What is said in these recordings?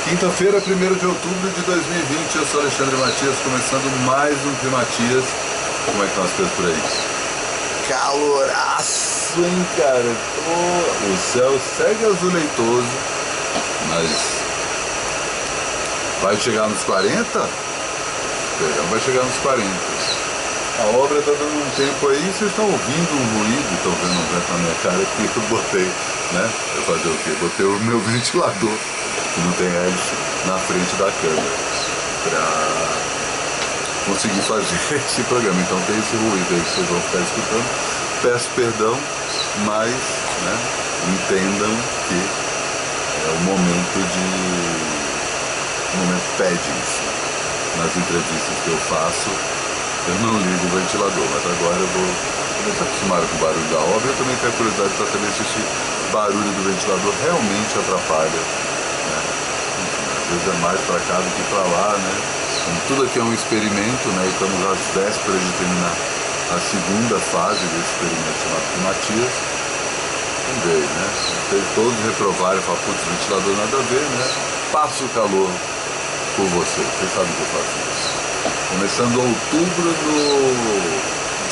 Quinta-feira, 1º de outubro de 2020, eu sou Alexandre Matias, começando mais um Climatias. Como é que estão as coisas por aí? Caloraço, hein, cara? O céu segue azuleitoso, mas vai chegar nos 40? Vai chegar nos 40. A obra está dando um tempo aí, vocês estão ouvindo um ruído, estão vendo um vento na minha cara que eu botei, né? Eu fazer o quê? Botei o meu ventilador, que não tem hélice, na frente da câmera, para conseguir fazer esse programa. Então tem esse ruído aí que vocês vão ficar escutando. Peço perdão, mas né, entendam que é o momento o momento pede isso. Nas entrevistas que eu faço, eu não ligo o ventilador, mas agora eu vou se acostumar com o barulho da obra. Eu também tenho curiosidade para saber se esse barulho do ventilador realmente atrapalha, né? Às vezes é mais para cá do que para lá, né? Como tudo aqui é um experimento, né? Estamos às vésperas de terminar a segunda fase desse experimento chamado Climatias. Vamos ver, né? Todos reprovarem e falam, putz, ventilador nada a ver, né? Passo o calor por vocês sabem que eu faço isso. Começando outubro, no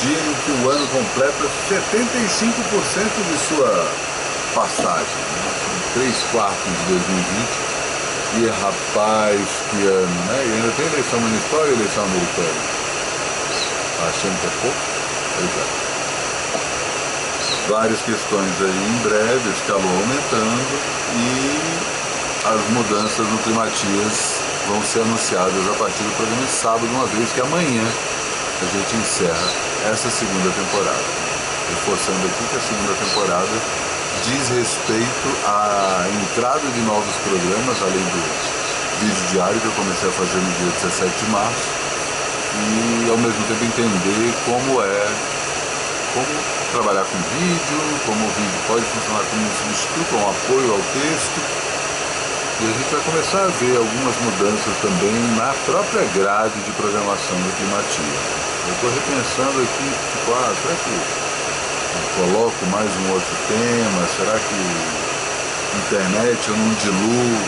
dia em que o ano completa 75% de sua passagem, né? 3/4 de 2020. E rapaz, que ano, né? E ainda tem eleição municipal e eleição americana. Achando que é pouco? Pois é. Várias questões aí em breve, esse calor aumentando e as mudanças no Climatias vão ser anunciadas a partir do programa de sábado, uma vez que amanhã a gente encerra essa segunda temporada. Reforçando aqui que a segunda temporada diz respeito à entrada de novos programas, além do vídeo diário que eu comecei a fazer no dia 17 de março, e ao mesmo tempo entender como trabalhar com vídeo, como o vídeo pode funcionar como um substituto, um apoio ao texto. E a gente vai começar a ver algumas mudanças também na própria grade de programação do Climatias. Eu estou repensando aqui, será que eu coloco mais um outro tema? Será que internet eu não diluo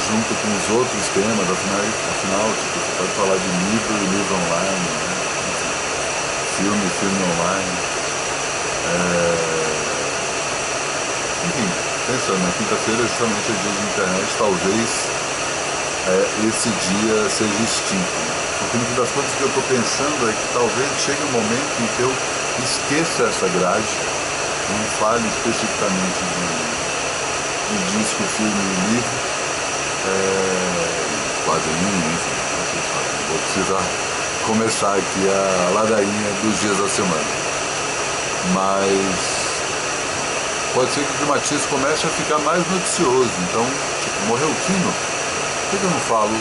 junto com os outros temas? Afinal você pode falar de livro online, né? Filme online. Enfim, pensando, na quinta-feira justamente é dia de internet, talvez esse dia seja extinto. Porque no fim das contas o que eu estou pensando é que talvez chegue um momento em que eu esqueça essa grade, não fale especificamente de disco, filme e livro, quadrinho, enfim, vocês sabem. Vou precisar começar aqui a ladainha dos dias da semana. Mas pode ser que o Climatias comece a ficar mais noticioso. Então, tipo, morreu o Quino? Por que eu não falo?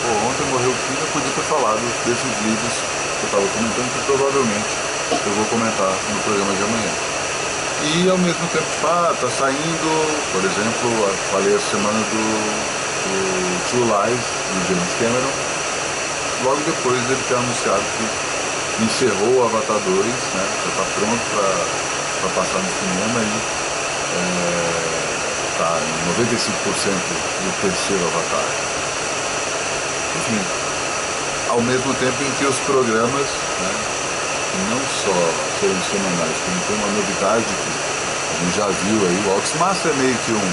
Ontem morreu o Quino, eu podia ter falado desses livros que eu estava comentando, que provavelmente eu vou comentar no programa de amanhã. E ao mesmo tempo, tá saindo, por exemplo, falei a semana do True Lies, do James Cameron, logo depois dele ter anunciado que encerrou o Avatar 2, né? Já está pronto para passar no cinema e está em 95% do terceiro Avatar. Enfim, ao mesmo tempo em que os programas, né, não só serão semanais, como tem uma novidade que a gente já viu aí, o Oxmaster é meio que um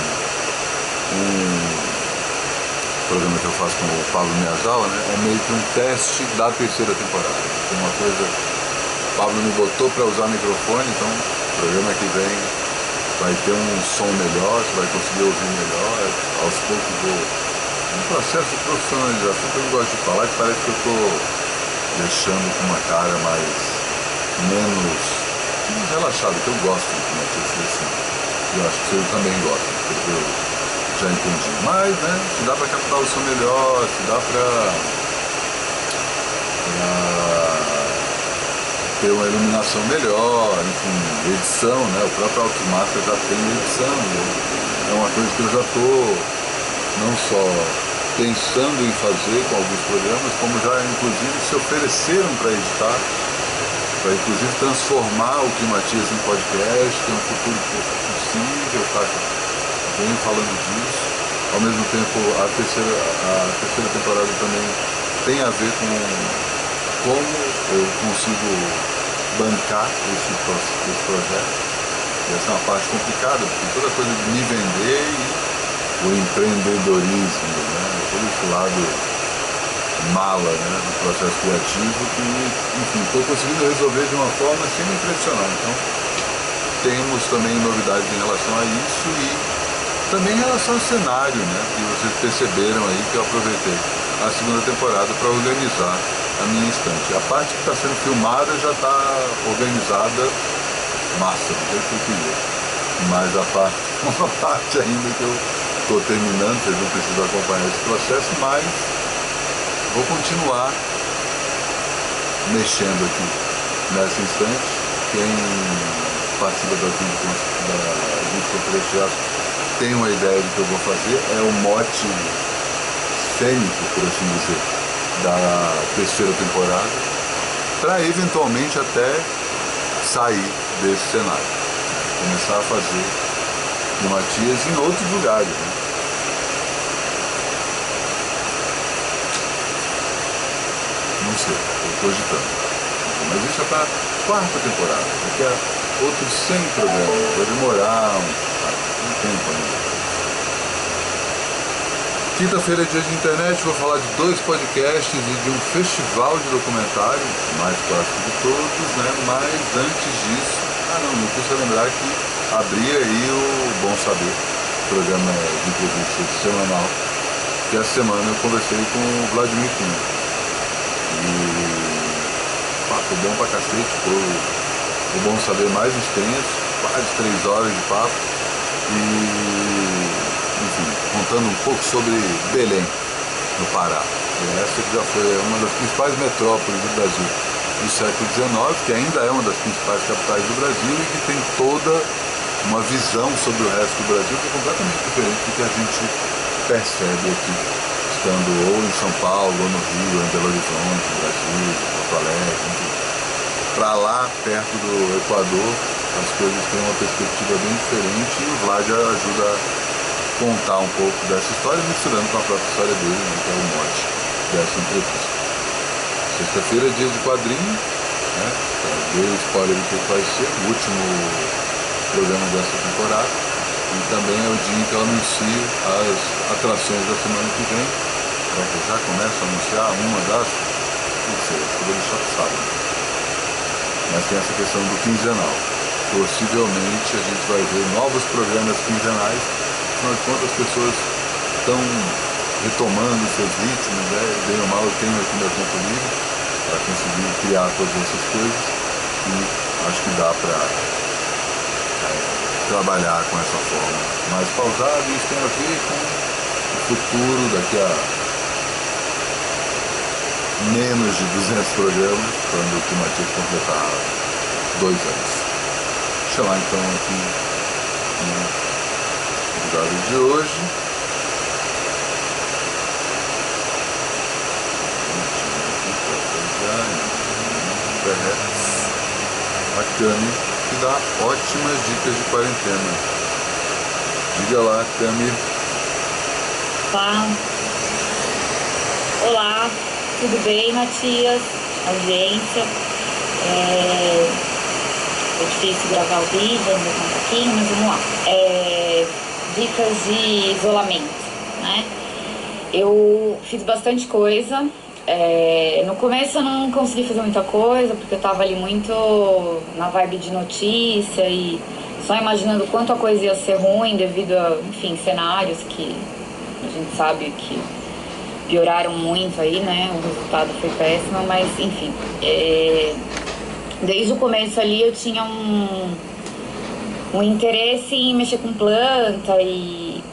programa que eu faço com o Pablo Miyazawa, né, é meio que um teste da terceira temporada. Tem uma coisa, o Pablo me botou para usar microfone, então o programa que vem vai ter um som melhor, você vai conseguir ouvir melhor, aos poucos um processo de profissionalização que eu não gosto de falar, que parece que eu estou deixando com uma cara menos relaxado, que eu gosto de como é que eu assim. Eu acho que você também gosta, porque eu já entendi. Mas, né, se dá para captar o som melhor, se dá para ter uma iluminação melhor, enfim, edição, né? O próprio Automaster já tem edição, é uma coisa que eu já estou não só pensando em fazer com alguns programas, como já inclusive se ofereceram para editar, para inclusive transformar o Climatias em podcast, tem um futuro possível, tá? Venho falando disso. Ao mesmo tempo, a terceira temporada também tem a ver com como eu consigo bancar esse projeto. E essa é uma parte complicada, porque toda coisa de me vender e o empreendedorismo, né? Todo esse lado mala, né, do processo criativo que, enfim, estou conseguindo resolver de uma forma sem me impressionar. Então, temos também novidades em relação a isso e também em relação ao cenário, né, que vocês perceberam aí que eu aproveitei a segunda temporada para organizar a minha estante. A parte que está sendo filmada já está organizada massa, do jeito que eu queria. Mas uma parte ainda que eu estou terminando, vocês não precisam acompanhar esse processo, mas vou continuar mexendo aqui nessa instante. Quem participa das 20 conferências já tem uma ideia do que eu vou fazer. É o mote cênico, por assim dizer, da terceira temporada, para eventualmente até sair desse cenário, começar a fazer o Matias em outros lugares, né? Não sei, estou cogitando. Mas isso é para a quarta temporada, daqui a outros 100 programas, vai demorar um tempo ainda. Quinta-feira é dia de internet, vou falar de 2 podcasts e de um festival de documentário, o mais clássico de todos, né? Mas antes disso, não custa lembrar que abri aí o Bom Saber, programa de entrevista semanal, que essa semana eu conversei com o Vladimir Kim. E papo bom pra cacete, foi o Bom Saber mais extenso, quase 3 horas de papo. E, enfim, contando um pouco sobre Belém, no Pará. E essa que já foi uma das principais metrópoles do Brasil do século XIX, que ainda é uma das principais capitais do Brasil e que tem toda uma visão sobre o resto do Brasil que é completamente diferente do que a gente percebe aqui, estando ou em São Paulo, ou no Rio, ou em Belo Horizonte, no Brasil, Porto Alegre, enfim. Para lá, perto do Equador, as coisas têm uma perspectiva bem diferente e o Vlad ajuda a contar um pouco dessa história, misturando com a própria história dele, né, que é o mote dessa entrevista. Sexta-feira é dia de quadrinho, né? Dei o spoiler do que vai ser, o último programa dessa temporada. E também é o dia em que eu anuncio as atrações da semana que vem. Será que eu já começo a anunciar uma das? Não sei, acho que eu vou deixar pro sábado. Mas tem essa questão do quinzenal. Possivelmente a gente vai ver novos programas quinzenais. Afinal de contas, as pessoas estão retomando seus ritmos, né? Bem ou mal, eu tenho aqui meu tempo livre para conseguir criar todas essas coisas e acho que dá para trabalhar com essa forma mais pausada. E isso tem a ver com o futuro daqui a menos de 200 programas, quando o Matias completar 2 anos. Vou chamar então aqui o convidado de hoje. A Cami, que dá ótimas dicas de quarentena. Diga lá, Cami. Olá, tudo bem, Matias? Audiência. É difícil gravar o vídeo, ainda tá um pouquinho, mas vamos lá. Dicas de isolamento, né? Eu fiz bastante coisa. No começo eu não consegui fazer muita coisa, porque eu tava ali muito na vibe de notícia e só imaginando quanto a coisa ia ser ruim devido a, enfim, cenários que a gente sabe que pioraram muito aí, né? O resultado foi péssimo, mas enfim. Desde o começo ali eu tinha um interesse em mexer com planta e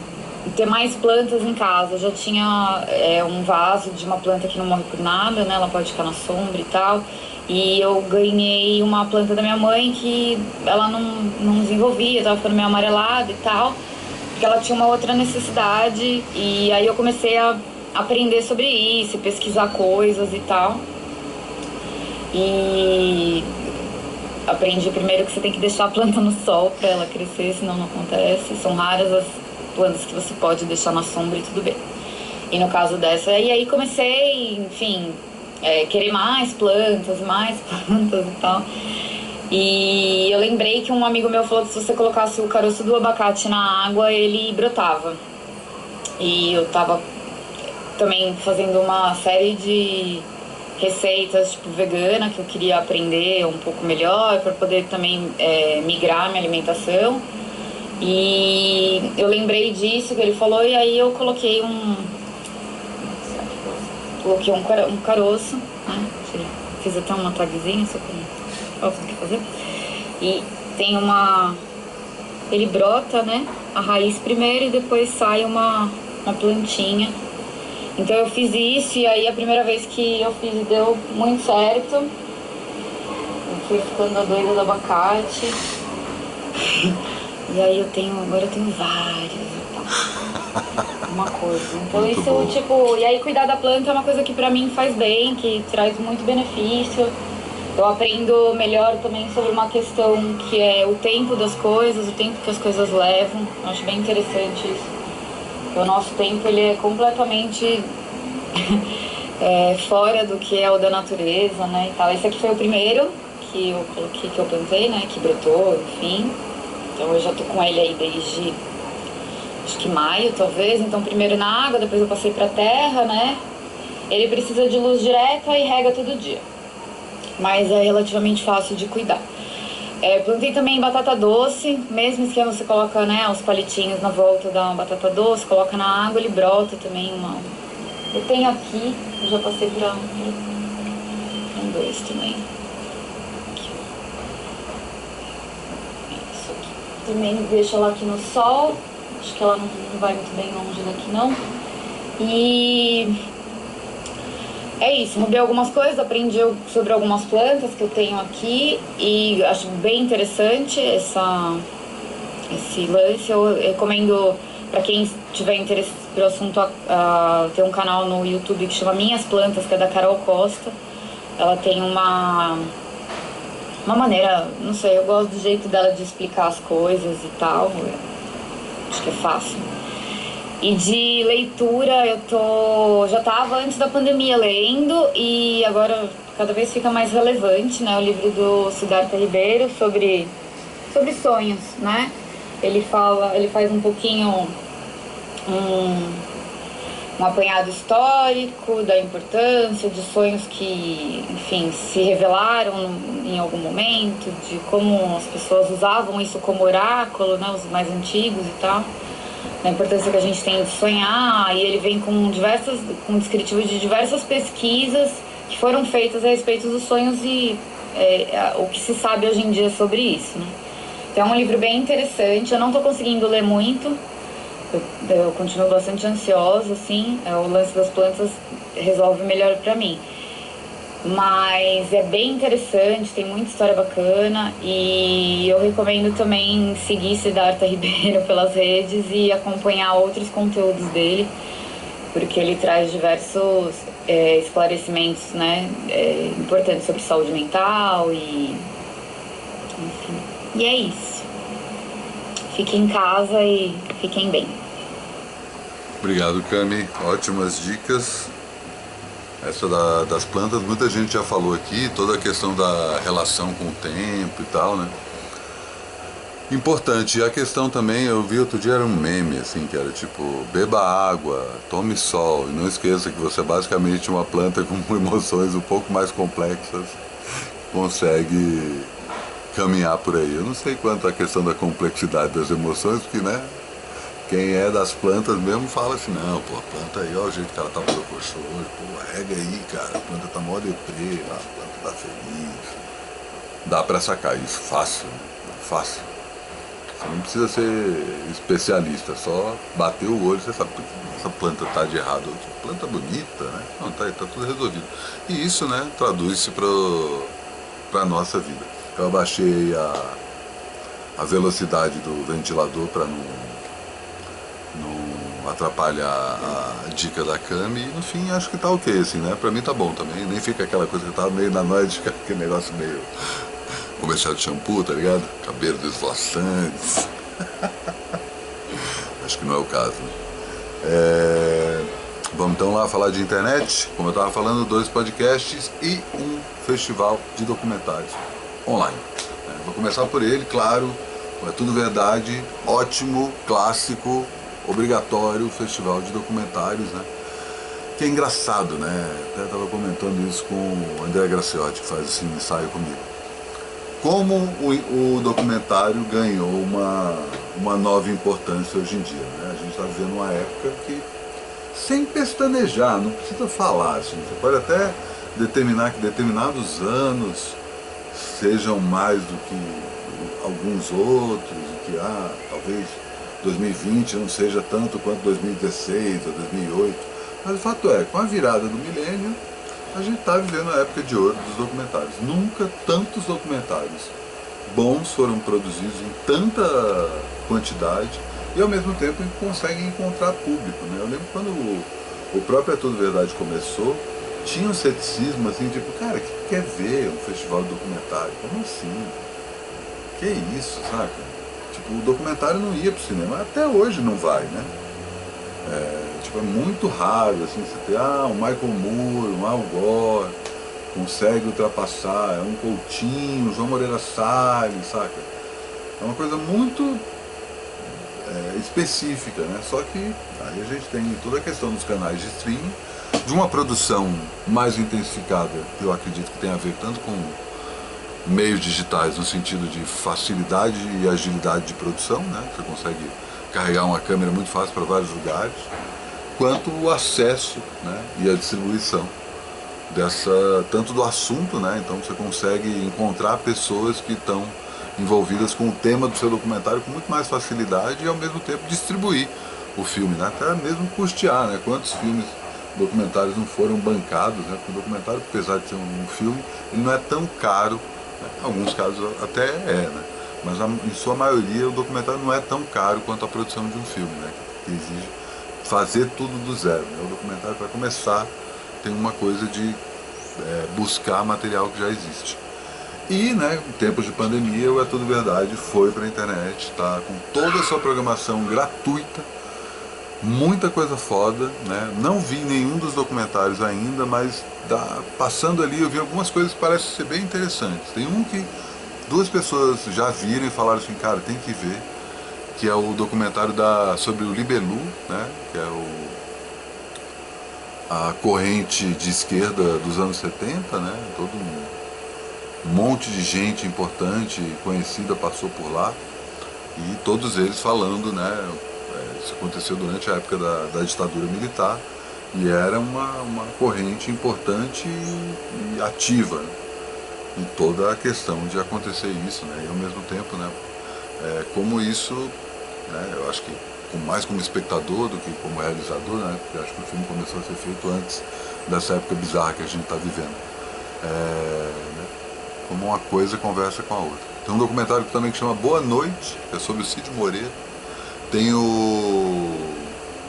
ter mais plantas em casa. Eu já tinha um vaso de uma planta que não morre por nada, né? Ela pode ficar na sombra e tal. E eu ganhei uma planta da minha mãe que ela não desenvolvia, estava ficando meio amarelada e tal, porque ela tinha uma outra necessidade. E aí eu comecei a aprender sobre isso, pesquisar coisas e tal. E aprendi primeiro que você tem que deixar a planta no sol para ela crescer, senão não acontece. São raras plantas que você pode deixar na sombra e tudo bem. E no caso dessa, e aí comecei, enfim, querer mais plantas e tal. E eu lembrei que um amigo meu falou que se você colocasse o caroço do abacate na água, ele brotava. E eu tava também fazendo uma série de receitas tipo vegana que eu queria aprender um pouco melhor para poder também migrar minha alimentação. E eu lembrei disso que ele falou e aí eu coloquei um caroço, né? Fiz até uma tagzinha, só com falta do que fazer. E tem ele brota, né? A raiz primeiro e depois sai uma plantinha. Então eu fiz isso e aí a primeira vez que eu fiz deu muito certo. Eu fui ficando a doida do abacate. E aí agora eu tenho vários. Uma coisa. Então muito isso, bom. Tipo, e aí cuidar da planta é uma coisa que pra mim faz bem, que traz muito benefício. Eu aprendo melhor também sobre uma questão que é o tempo das coisas, o tempo que as coisas levam. Eu acho bem interessante isso. O nosso tempo ele é completamente fora do que é o da natureza, né? E tal. Esse aqui foi o primeiro que eu coloquei, que eu plantei, né? Que brotou, enfim. Então eu já tô com ele aí desde acho que maio, talvez. Então primeiro na água, depois eu passei pra terra, né? Ele precisa de luz direta e rega todo dia. Mas é relativamente fácil de cuidar. Plantei também batata doce, mesmo esquema, você coloca, né, os palitinhos na volta da batata doce, coloca na água, ele brota também Eu tenho aqui, eu já passei pra dois também. Aqui. Isso aqui. Também deixo ela aqui no sol, acho que ela não vai muito bem longe daqui não. E é isso, mudei algumas coisas, aprendi sobre algumas plantas que eu tenho aqui e acho bem interessante esse lance. Eu recomendo para quem tiver interesse pelo assunto ter um canal no YouTube que chama Minhas Plantas, que é da Carol Costa. Ela tem uma maneira, não sei, eu gosto do jeito dela de explicar as coisas e tal, acho que é fácil. E de leitura já estava antes da pandemia lendo e agora cada vez fica mais relevante, né? O livro do Siddhartha Ribeiro sobre sonhos, né? Ele faz um pouquinho um apanhado histórico da importância de sonhos que, enfim, se revelaram em algum momento, de como as pessoas usavam isso como oráculo, né? Os mais antigos e tal. A importância que a gente tem de sonhar, e ele vem com descritivos de diversas pesquisas que foram feitas a respeito dos sonhos e o que se sabe hoje em dia sobre isso, né? Então é um livro bem interessante, eu não estou conseguindo ler muito, eu continuo bastante ansiosa, assim, o lance das plantas resolve melhor para mim. Mas é bem interessante, tem muita história bacana e eu recomendo também seguir Siddhartha Ribeiro pelas redes e acompanhar outros conteúdos dele, porque ele traz diversos esclarecimentos, né, importantes sobre saúde mental e enfim. E é isso. Fiquem em casa e fiquem bem. Obrigado, Cami. Ótimas dicas. Essa das plantas, muita gente já falou aqui, toda a questão da relação com o tempo e tal, né? Importante. E a questão também, eu vi outro dia, era um meme, assim, que era tipo, beba água, tome sol, e não esqueça que você é basicamente uma planta com emoções um pouco mais complexas, consegue caminhar por aí. Eu não sei quanto a questão da complexidade das emoções, porque, né? Quem é das plantas mesmo fala assim, não, pô, a planta aí, ó o jeito que ela tá proposta hoje, pô, rega aí, cara, a planta tá mó deprê, a planta tá feliz. Dá pra sacar isso, fácil, fácil. Você não precisa ser especialista, só bater o olho, você sabe que essa planta tá de errado, que planta bonita, né? Não, tá tudo resolvido. E isso, né, traduz-se pra nossa vida. Eu abaixei a velocidade do ventilador para não atrapalhar a dica da Cami e no fim acho que tá ok, assim, né? Pra mim tá bom também, nem fica aquela coisa que eu tava meio na noite, de ficar aquele negócio meio comercial de shampoo, tá ligado? Cabelo desvoaçante. acho que não é o caso. Vamos então lá falar de internet. Como eu estava falando, 2 podcasts e um festival de documentários online. Vou começar por ele, claro, É Tudo Verdade, ótimo, clássico, obrigatório festival de documentários, né? Que é engraçado, né? Até estava comentando isso com o André Graciotti, que faz esse ensaio comigo. Como o documentário ganhou uma nova importância hoje em dia, né? A gente está vivendo uma época que, sem pestanejar, não precisa falar, assim, você pode até determinar que determinados anos sejam mais do que alguns outros, e que talvez 2020 não seja tanto quanto 2016 ou 2008, mas o fato é, com a virada do milênio, a gente está vivendo a época de ouro dos documentários. Nunca tantos documentários bons foram produzidos em tanta quantidade e ao mesmo tempo conseguem encontrar público, né? Eu lembro quando o próprio É Tudo Verdade começou, tinha um ceticismo assim, tipo, cara, que quer ver um festival de documentário? Como assim? Que isso, saca? Tipo, o documentário não ia pro cinema, até hoje não vai, né? É muito raro, assim, você ter, um Michael Moore, um Al Gore, consegue ultrapassar, é um Coutinho, João Moreira Salles, saca? É uma coisa muito específica, né? Só que aí a gente tem toda a questão dos canais de streaming, de uma produção mais intensificada, que eu acredito que tem a ver tanto com meios digitais, no sentido de facilidade e agilidade de produção, né? Você consegue carregar uma câmera muito fácil para vários lugares, quanto o acesso, né, e a distribuição tanto do assunto, né? Então você consegue encontrar pessoas que estão envolvidas com o tema do seu documentário com muito mais facilidade e ao mesmo tempo distribuir o filme, né? Até mesmo custear, né? Quantos filmes documentários não foram bancados, né? Porque o documentário, apesar de ser um filme, ele não é tão caro, né? Em alguns casos até né? Mas em sua maioria o documentário não é tão caro quanto a produção de um filme, né? Que exige fazer tudo do zero, né? O documentário, para começar, tem uma coisa de buscar material que já existe. E, né, em tempos de pandemia, o É Tudo Verdade foi para a internet, tá com toda a sua programação gratuita, muita coisa foda, né? Não vi nenhum dos documentários ainda, mas passando ali eu vi algumas coisas que parecem ser bem interessantes. Tem um que 2 pessoas já viram e falaram assim, cara, tem que ver, que é o documentário sobre o Libelu, né? Que é a corrente de esquerda dos anos 70, né? Todo um monte de gente importante, conhecida, passou por lá, e todos eles falando, né? Isso aconteceu durante a época da ditadura militar, e era uma corrente importante e ativa, né, em toda a questão de acontecer isso, né? E ao mesmo tempo, né, como isso, né, eu acho que mais como espectador do que como realizador, né, porque eu acho que o filme começou a ser feito antes dessa época bizarra que a gente está vivendo, né, como uma coisa conversa com a outra. Tem um documentário também que chama Boa Noite, que é sobre o Cid Moreira. Tem o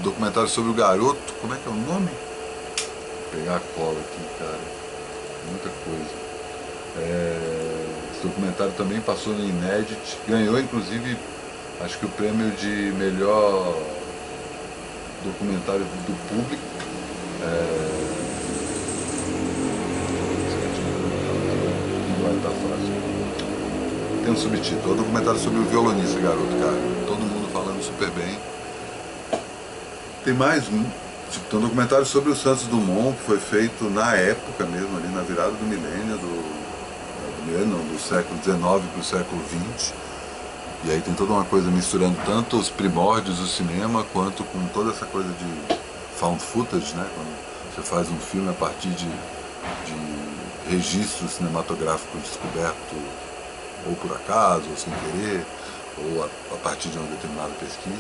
documentário sobre o garoto, como é que é o nome? Vou pegar a cola aqui, cara, muita coisa. Esse documentário também passou no Inédit, ganhou inclusive, acho que o prêmio de melhor documentário do público. Não vai estar fácil. Tem um subtítulo, é um documentário sobre o violonista garoto, cara. Todo mundo falando super bem. Tem mais um, tem um documentário sobre o Santos Dumont, que foi feito na época mesmo, ali na virada do milênio, do século XIX para o século XX. E aí tem toda uma coisa misturando tanto os primórdios do cinema, quanto com toda essa coisa de found footage, né? Quando você faz um filme a partir de registros cinematográficos descobertos ou por acaso, ou sem querer, ou a partir de uma determinada pesquisa.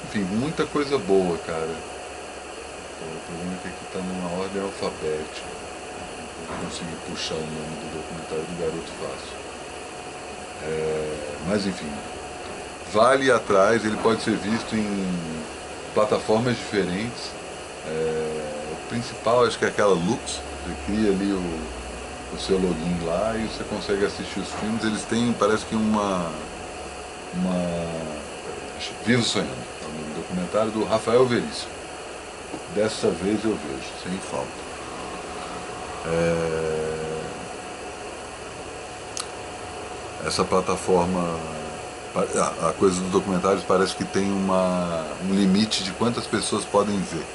Enfim, muita coisa boa, cara. O problema é que aqui está numa ordem alfabética. Não consegui puxar o nome do documentário do Garoto Fácil. Mas enfim, vale ir atrás, ele pode ser visto em plataformas diferentes. O principal acho que é aquela Lux, você cria ali o seu login lá e você consegue assistir os filmes. Eles têm, parece que uma podcast Vivo Sonhando, é o nome do documentário do Rafael Veríssimo. Dessa vez eu vejo, sem falta. Essa plataforma, a coisa dos documentários parece que tem um limite de quantas pessoas podem ver.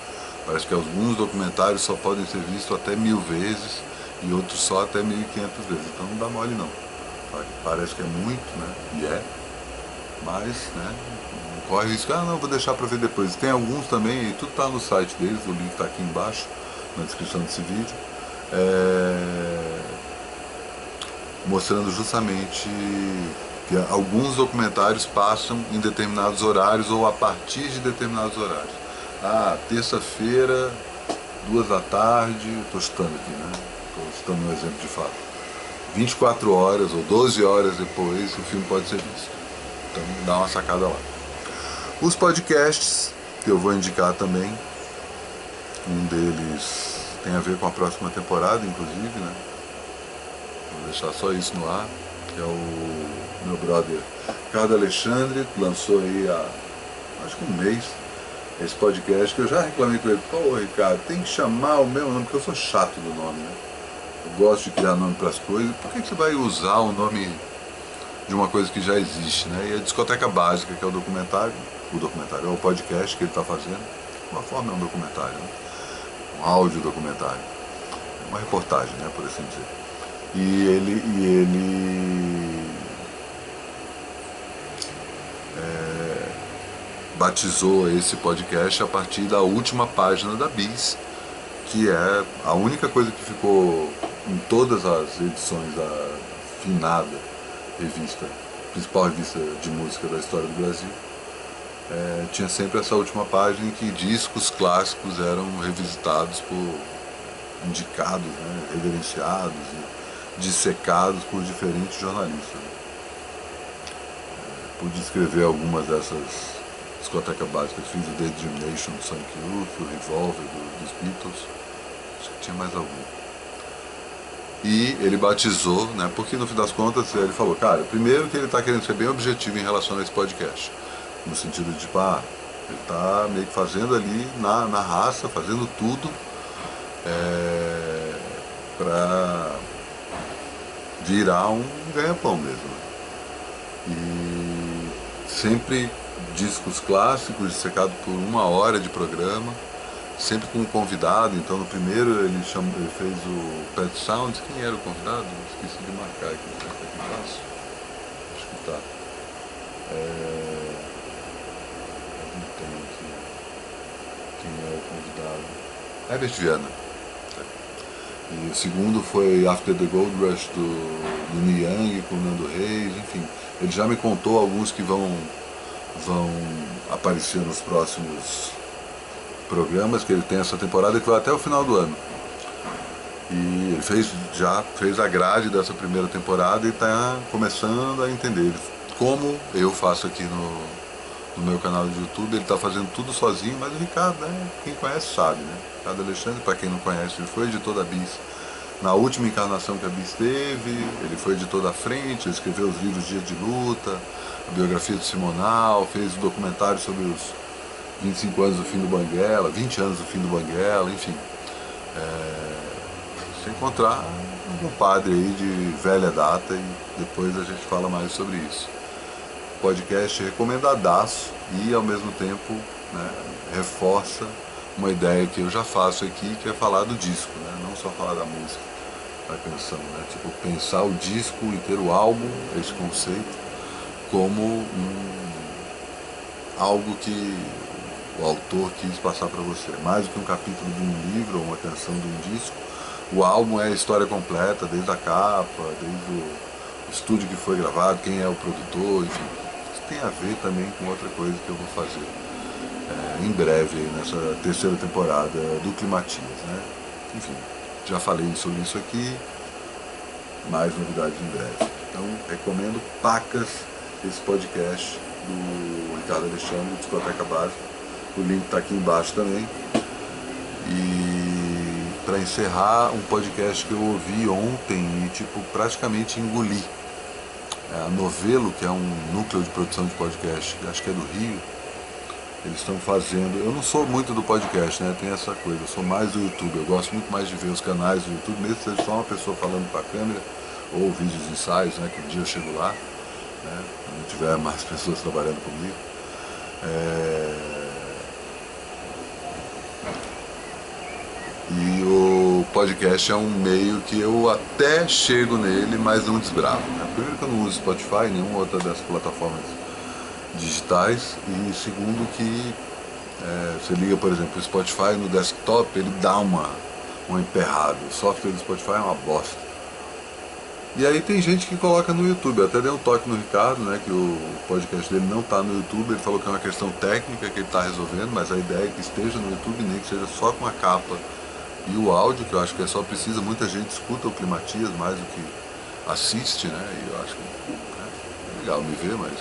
Parece que alguns documentários só podem ser vistos até 1000 vezes e outros só até 1500 vezes. Então não dá mole não. Parece que é muito, né? E é. Mas, né? Não corre risco. Não, vou deixar para ver depois. Tem alguns também, e tudo está no site deles, o link está aqui embaixo, na descrição desse vídeo. Mostrando justamente que alguns documentários passam em determinados horários ou a partir de determinados horários. Terça-feira, 2 da tarde, estou chutando aqui, né? Estou chutando um exemplo de fato. 24 horas ou 12 horas depois o filme pode ser visto. Então dá uma sacada lá. Os podcasts, que eu vou indicar também, um deles tem a ver com a próxima temporada, inclusive, né? Vou deixar só isso no ar, que é o meu brother Ricardo Alexandre, que lançou aí há acho que um mês esse podcast, que eu já reclamei com ele. Pô, Ricardo, tem que chamar o meu nome, porque eu sou chato do nome, né? Eu gosto de criar nome para as coisas. Por que você vai usar o nome de uma coisa que já existe, né? E a Discoteca Básica, que é o documentário, é o podcast que ele está fazendo. De uma forma é um documentário, né? Um áudio documentário, uma reportagem, né, por assim dizer. E ele batizou esse podcast a partir da última página da Bis, que é a única coisa que ficou em todas as edições da finada revista, principal revista de música da história do Brasil. Tinha sempre essa última página em que discos clássicos eram revisitados indicados, né, reverenciados e dissecados por diferentes jornalistas. Pude escrever algumas dessas discotecas básicas. Fiz o Daydream Nation do Sonic Youth, o Revolver dos Beatles, acho que tinha mais algum. E ele batizou, né, porque no fim das contas ele falou, cara, primeiro que ele está querendo ser bem objetivo em relação a esse podcast, no sentido de, ele está meio que fazendo ali na raça, fazendo tudo para virar um ganha-pão mesmo. E sempre discos clássicos, dissecados por 1 hora de programa, sempre com um convidado. Então no primeiro ele fez o Pet Sounds. Quem era o convidado? Esqueci de marcar aqui, será que aqui fácil? Acho que tá. Não tem aqui quem é o convidado. Herbert Viana. E o segundo foi After the Gold Rush do Neil Young com o Nando Reis, enfim. Ele já me contou alguns que vão aparecer nos próximos programas que ele tem essa temporada, que vai até o final do ano. E ele já fez a grade dessa primeira temporada e está começando a entender. Como eu faço aqui no meu canal de YouTube, ele está fazendo tudo sozinho, mas o Ricardo, né, quem conhece sabe, né? Ricardo Alexandre, para quem não conhece, ele foi editor da Bis. Na última encarnação que a Bis teve, ele foi editor da Frente, ele escreveu os livros Dia de Luta, a biografia do Simonal, fez um documentário sobre os 25 anos do fim do Banguela, 20 anos do fim do Banguela, enfim. Se encontrar um padre aí de velha data e depois a gente fala mais sobre isso. Podcast recomendadaço e ao mesmo tempo, né, reforça uma ideia que eu já faço aqui, que é falar do disco, né, não só falar da música, da canção, né, tipo pensar o disco e ter o álbum, esse conceito, como algo que o autor quis passar para você, mais do que um capítulo de um livro ou uma canção de um disco. O álbum é a história completa, desde a capa, desde o estúdio que foi gravado, quem é o produtor, enfim. Isso tem a ver também com outra coisa que eu vou fazer em breve, nessa terceira temporada do Climatias, né? Enfim, já falei sobre isso aqui, mais novidades em breve. Então, recomendo pacas esse podcast do Ricardo Alexandre, Discoteca Básica. O link está aqui embaixo também. E para encerrar, um podcast que eu ouvi ontem e praticamente engoli. a Novelo, que é um núcleo de produção de podcast, acho que é do Rio, eles estão fazendo... Eu não sou muito do podcast, né? Tem essa coisa, eu sou mais do YouTube. Eu gosto muito mais de ver os canais do YouTube, mesmo se é só uma pessoa falando para a câmera, ou vídeos de ensaios, né? Que um dia eu chego lá, né? Quando tiver mais pessoas trabalhando comigo. E o podcast é um meio que eu até chego nele, mas não desbravo, né? Primeiro que eu não uso Spotify, nenhuma outra dessas plataformas digitais, e segundo que você liga, por exemplo, o Spotify no desktop, ele dá um emperrado. O software do Spotify é uma bosta. E aí tem gente que coloca no YouTube. Eu até dei um toque no Ricardo, né, que o podcast dele não está no YouTube. Ele falou que é uma questão técnica que ele está resolvendo, mas a ideia é que esteja no YouTube, nem que seja só com a capa e o áudio, que eu acho que só precisa. Muita gente escuta o Climatias mais do que assiste, né, e eu acho que é legal me ver, mas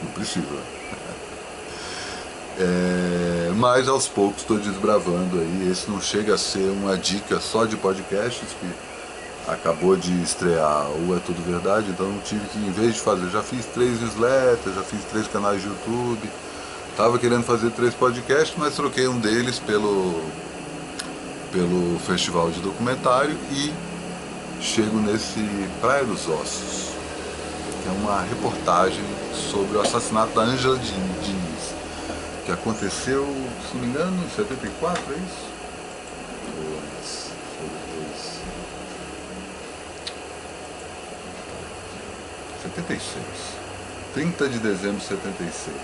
não precisa. Mas aos poucos estou desbravando aí. Esse não chega a ser uma dica só de podcasts, que acabou de estrear o É Tudo Verdade, então não tive que, em vez de fazer, já fiz 3 newsletters, já fiz 3 canais de YouTube, estava querendo fazer 3 podcasts, mas troquei um deles pelo festival de documentário e chego nesse Praia dos Ossos, que é uma reportagem sobre o assassinato da Ângela Diniz, que aconteceu, se não me engano, em 74, é isso? Ou antes, ou depois? 76. 30 de dezembro de 76.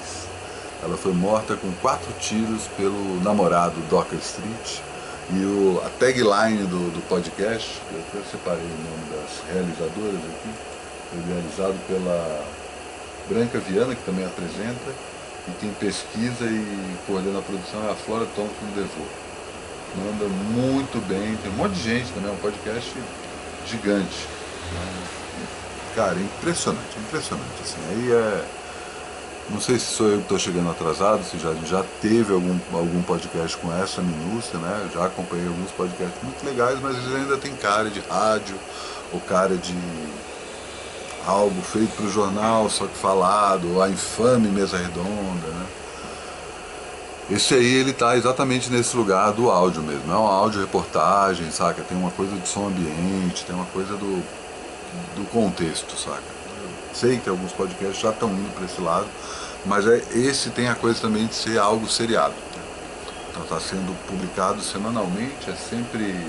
Ela foi morta com 4 tiros pelo namorado Docker Street. E a tagline do podcast, eu até separei o nome das realizadoras aqui, foi realizado pela Branca Viana, que também apresenta, e quem pesquisa e coordena a produção é a Flora Thompson DeVoe. Manda muito bem, tem um monte de gente também, é um podcast gigante. Cara, impressionante, impressionante. Assim, aí não sei se sou eu que estou chegando atrasado, se já teve algum podcast com essa minúcia, né? Já acompanhei alguns podcasts muito legais, mas eles ainda tem cara de rádio, ou cara de algo feito para o jornal, só que falado, ou a infame mesa redonda, né? Esse aí, ele tá exatamente nesse lugar do áudio mesmo, é uma áudio reportagem, saca? Tem uma coisa de som ambiente, tem uma coisa do contexto, saca? Eu sei que alguns podcasts já estão indo para esse lado, mas esse tem a coisa também de ser algo seriado, né? Então está sendo publicado semanalmente, é sempre...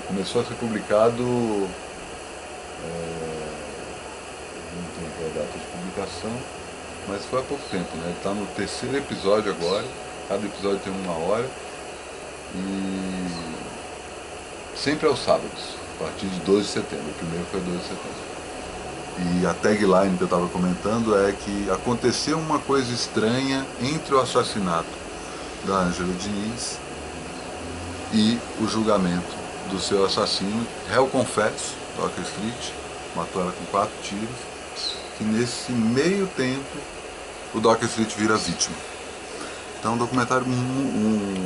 Começou a ser publicado, não tem aqui a data de publicação, mas foi há pouco tempo, né? Ele está no 3º episódio agora, cada episódio tem 1 hora, e sempre aos sábados, a partir de 12 de setembro, o primeiro foi 12 de setembro. E a tagline que eu estava comentando é que aconteceu uma coisa estranha entre o assassinato da Ângela Diniz e o julgamento do seu assassino, réu confesso, Docker Street, matou ela com 4 tiros, que nesse meio tempo o Docker Street vira vítima. Então um documentário, um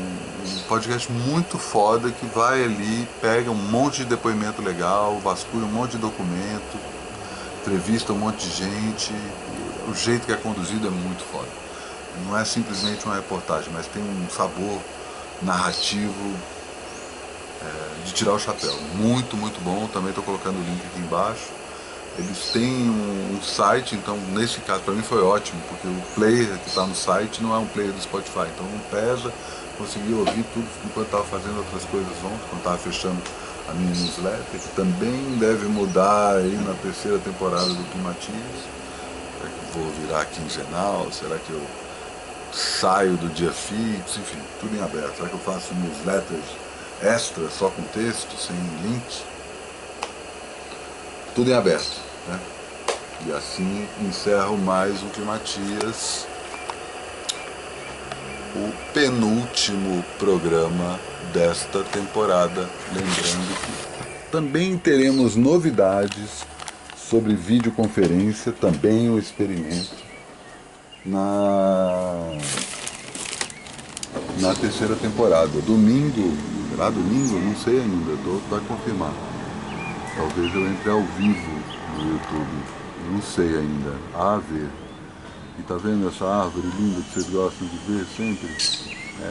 podcast muito foda, que vai ali, pega um monte de depoimento legal, vasculha um monte de documento, entrevista um monte de gente, o jeito que é conduzido é muito foda. Não é simplesmente uma reportagem, mas tem um sabor narrativo de tirar o chapéu. Muito, muito bom. Também estou colocando o link aqui embaixo. Eles têm um site, então nesse caso para mim foi ótimo, porque o player que está no site não é um player do Spotify, então não pesa, consegui ouvir tudo enquanto estava fazendo outras coisas ontem, quando estava fechando a minha newsletter, que também deve mudar aí na 3ª temporada do Climatias. Será que eu vou virar quinzenal? Será que eu saio do dia fixo? Enfim, tudo em aberto. Será que eu faço newsletters extra, só com texto, sem link? Tudo em aberto, né? E assim encerro mais o Climatias, o penúltimo programa desta temporada. Lembrando que também teremos novidades sobre videoconferência, também um experimento na 3ª temporada. Domingo, Será domingo? Não sei ainda, estou para confirmar. Talvez eu entre ao vivo no YouTube, não sei ainda, a ver. E tá vendo essa árvore linda que vocês gostam de ver sempre?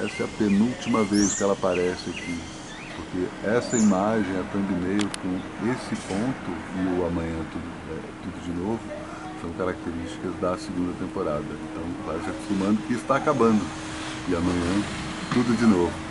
Essa é a penúltima vez que ela aparece aqui, porque essa imagem, a thumbnail com esse ponto e o amanhã tudo de novo, são características da segunda temporada. Então vai se acostumando que está acabando, e amanhã tudo de novo.